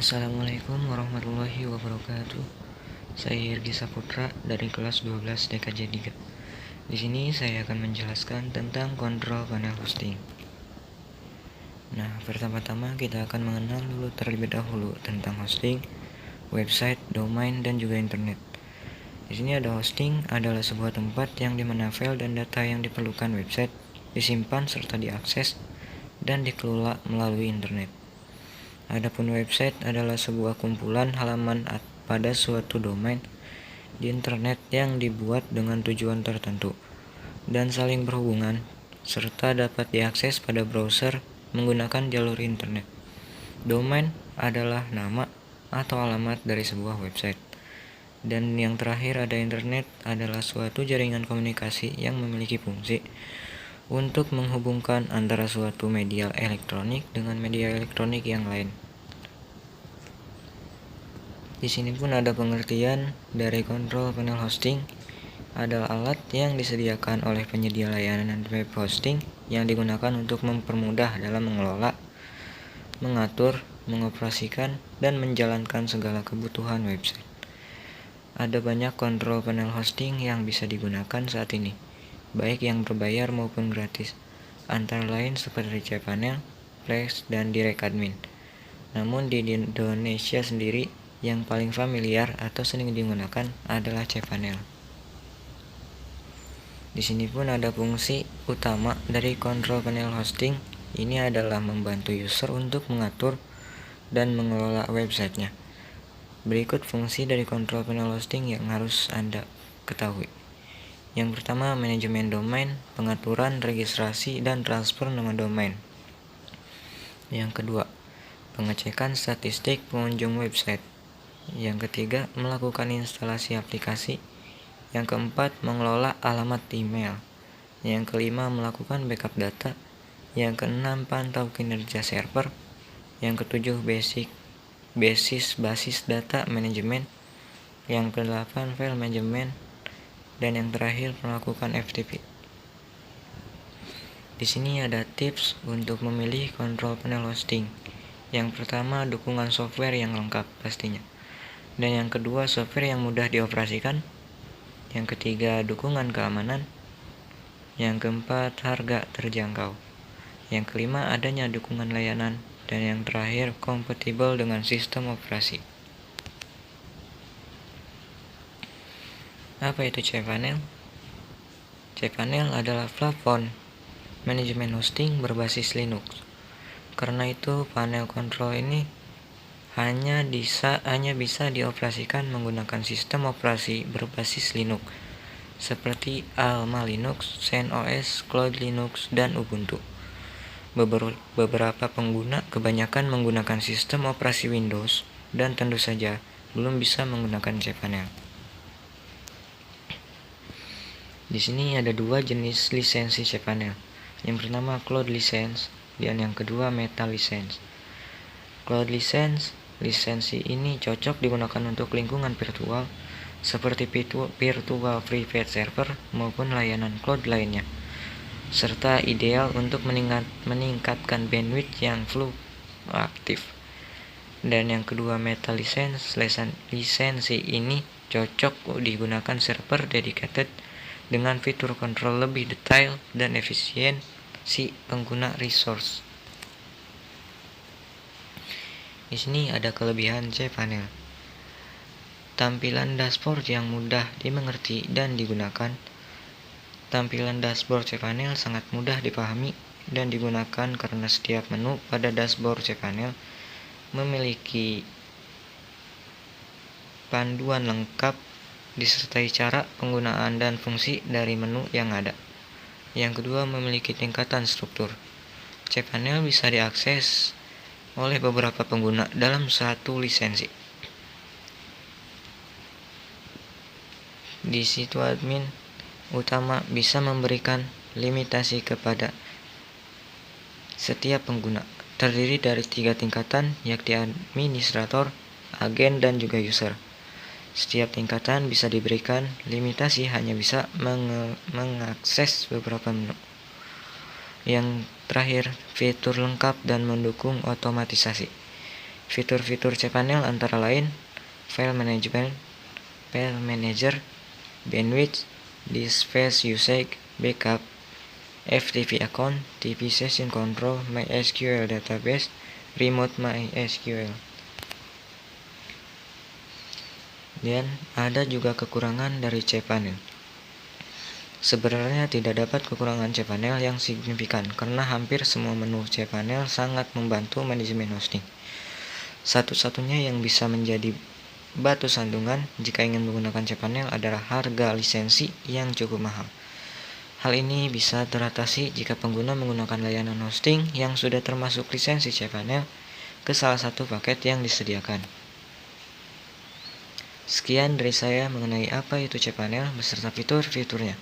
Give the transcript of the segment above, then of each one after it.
Assalamualaikum warahmatullahi wabarakatuh. Saya Irgi Saputra dari kelas 12 DKJ 3. Di sini saya akan menjelaskan tentang kontrol panel hosting. Nah, pertama-tama kita akan mengenal dulu terlebih dahulu tentang hosting, website, domain, dan juga internet. Di sini ada hosting adalah sebuah tempat yang dimana file dan data yang diperlukan website disimpan serta diakses dan dikelola melalui internet. Adapun website adalah sebuah kumpulan halaman pada suatu domain di internet yang dibuat dengan tujuan tertentu dan saling berhubungan serta dapat diakses pada browser menggunakan jalur internet. Domain adalah nama atau alamat dari sebuah website. Dan yang terakhir ada internet adalah suatu jaringan komunikasi yang memiliki fungsi untuk menghubungkan antara suatu media elektronik dengan media elektronik yang lain. Di sini pun ada pengertian dari kontrol panel hosting adalah alat yang disediakan oleh penyedia layanan web hosting yang digunakan untuk mempermudah dalam mengelola, mengatur, mengoperasikan, dan menjalankan segala kebutuhan website. Ada banyak kontrol panel hosting yang bisa digunakan saat ini, baik yang berbayar maupun gratis, antara lain seperti cPanel, Flash, dan Direct Admin. Namun di Indonesia sendiri, yang paling familiar atau sering digunakan adalah cPanel. Di sini pun ada fungsi utama dari kontrol panel hosting. Ini adalah membantu user untuk mengatur dan mengelola websitenya. Berikut fungsi dari kontrol panel hosting yang harus Anda ketahui. Yang pertama, manajemen domain, pengaturan, registrasi, dan transfer nama domain. Yang kedua, pengecekan statistik pengunjung website. Yang ketiga, melakukan instalasi aplikasi. Yang keempat, mengelola alamat email. Yang kelima, melakukan backup data. Yang keenam, pantau kinerja server. Yang ketujuh, basis data manajemen. Yang kedelapan, file manajemen. Dan yang terakhir, melakukan FTP. Di sini ada tips untuk memilih kontrol panel hosting. Yang pertama, dukungan software yang lengkap pastinya. Dan yang kedua, software yang mudah dioperasikan. Yang ketiga, dukungan keamanan. Yang keempat, harga terjangkau. Yang kelima, adanya dukungan layanan. Dan yang terakhir, kompatibel dengan sistem operasi. Apa itu cPanel? cPanel adalah platform manajemen hosting berbasis Linux. Karena itu, panel kontrol ini hanya bisa dioperasikan menggunakan sistem operasi berbasis Linux seperti Alma Linux, XenOS, Cloud Linux, dan Ubuntu. Beberapa pengguna kebanyakan menggunakan sistem operasi Windows dan tentu saja belum bisa menggunakan cPanel. Di sini ada dua jenis lisensi cPanel. Yang pertama Cloud License dan yang kedua Meta License. Cloud License, lisensi ini cocok digunakan untuk lingkungan virtual seperti virtual private server maupun layanan cloud lainnya, serta ideal untuk meningkatkan bandwidth yang fluktuatif. Dan yang kedua Meta License, lisensi ini cocok digunakan server dedicated dengan fitur kontrol lebih detail dan efisiensi pengguna resource. Di sini ada kelebihan cPanel. Tampilan dashboard yang mudah dimengerti dan digunakan. Tampilan dashboard cPanel sangat mudah dipahami dan digunakan karena setiap menu pada dashboard cPanel memiliki panduan lengkap disertai cara penggunaan dan fungsi dari menu yang ada. Yang kedua, memiliki tingkatan struktur. cPanel bisa diakses oleh beberapa pengguna dalam satu lisensi. Di situ admin utama bisa memberikan limitasi kepada setiap pengguna, terdiri dari 3 tingkatan, yakni administrator, agen, dan juga user. Setiap tingkatan bisa diberikan limitasi hanya bisa mengakses beberapa menu. Yang terakhir, fitur lengkap dan mendukung otomatisasi. Fitur-fitur cPanel antara lain file manager, bandwidth, disk space usage, backup, FTP account, TP session control, MySQL database, remote MySQL. Dan ada juga kekurangan dari cPanel. Sebenarnya tidak dapat kekurangan cPanel yang signifikan karena hampir semua menu cPanel sangat membantu manajemen hosting. Satu-satunya yang bisa menjadi batu sandungan jika ingin menggunakan cPanel adalah harga lisensi yang cukup mahal. Hal ini bisa teratasi jika pengguna menggunakan layanan hosting yang sudah termasuk lisensi cPanel ke salah satu paket yang disediakan. Sekian dari saya mengenai apa itu cPanel beserta fitur-fiturnya.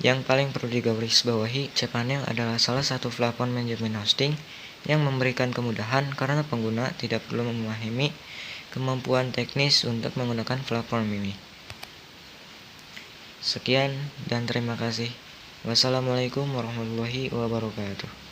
Yang paling perlu digarisbawahi, cPanel adalah salah satu platform manajemen hosting yang memberikan kemudahan karena pengguna tidak perlu memahami kemampuan teknis untuk menggunakan platform ini. Sekian dan terima kasih. Wassalamualaikum warahmatullahi wabarakatuh.